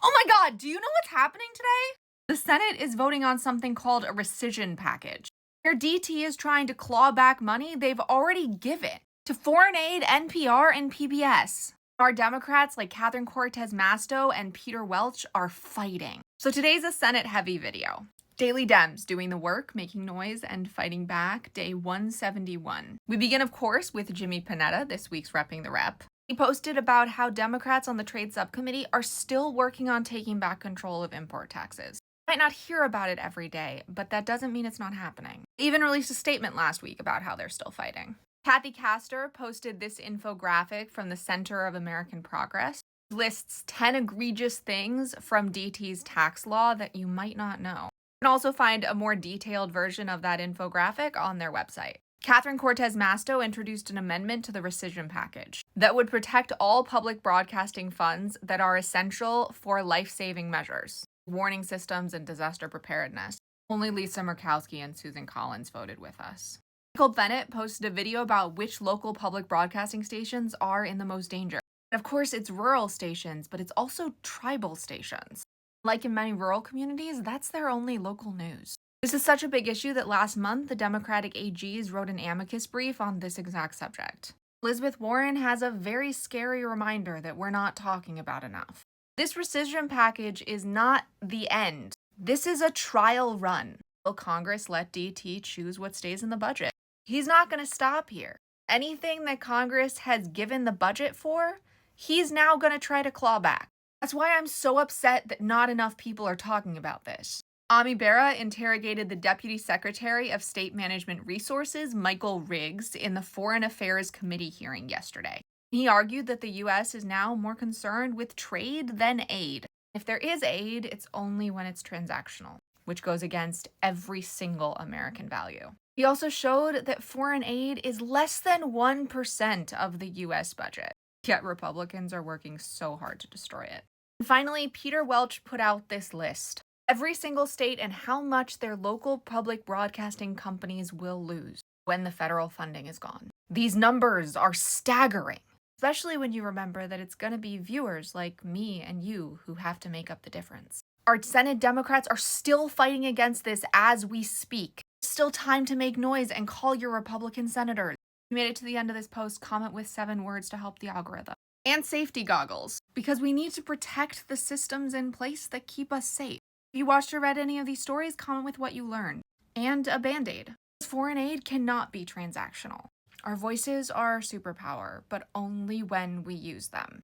Oh my God, do you know what's happening today? The Senate is voting on something called a rescission package, where DT is trying to claw back money they've already given to foreign aid, NPR, and PBS. Our Democrats like Catherine Cortez Masto and Peter Welch are fighting. So today's a Senate-heavy video. Daily Dems doing the work, making noise, and fighting back, day 171. We begin, of course, with Jimmy Panetta, this week's Repping the Rep. He posted about how Democrats on the Trade Subcommittee are still working on taking back control of import taxes. You might not hear about it every day, but that doesn't mean it's not happening. They even released a statement last week about how they're still fighting. Kathy Castor posted this infographic from the Center of American Progress. It lists 10 egregious things from DT's tax law that you might not know. You can also find a more detailed version of that infographic on their website. Catherine Cortez Masto introduced an amendment to the rescission package that would protect all public broadcasting funds that are essential for life-saving measures, warning systems, and disaster preparedness. Only Lisa Murkowski and Susan Collins voted with us. Michael Bennett posted a video about which local public broadcasting stations are in the most danger. And of course, it's rural stations, but it's also tribal stations. Like in many rural communities, that's their only local news. This is such a big issue that last month, the Democratic AGs wrote an amicus brief on this exact subject. Elizabeth Warren has a very scary reminder that we're not talking about enough. This rescission package is not the end. This is a trial run. Will Congress let DT choose what stays in the budget? He's not going to stop here. Anything that Congress has given the budget for, he's now going to try to claw back. That's why I'm so upset that not enough people are talking about this. Ami Bera interrogated the Deputy Secretary of State Management Resources, Michael Riggs, in the Foreign Affairs Committee hearing yesterday. He argued that the U.S. is now more concerned with trade than aid. If there is aid, it's only when it's transactional, which goes against every single American value. He also showed that foreign aid is less than 1% of the U.S. budget, yet Republicans are working so hard to destroy it. And finally, Peter Welch put out this list. Every single state and how much their local public broadcasting companies will lose when the federal funding is gone. These numbers are staggering, especially when you remember that it's going to be viewers like me and you who have to make up the difference. Our Senate Democrats are still fighting against this as we speak. There's still time to make noise and call your Republican senators. If you made it to the end of this post, comment with 7 words to help the algorithm. And safety goggles, because we need to protect the systems in place that keep us safe. If you watched or read any of these stories, comment with what you learned. And a Band-Aid. Foreign aid cannot be transactional. Our voices are our superpower, but only when we use them.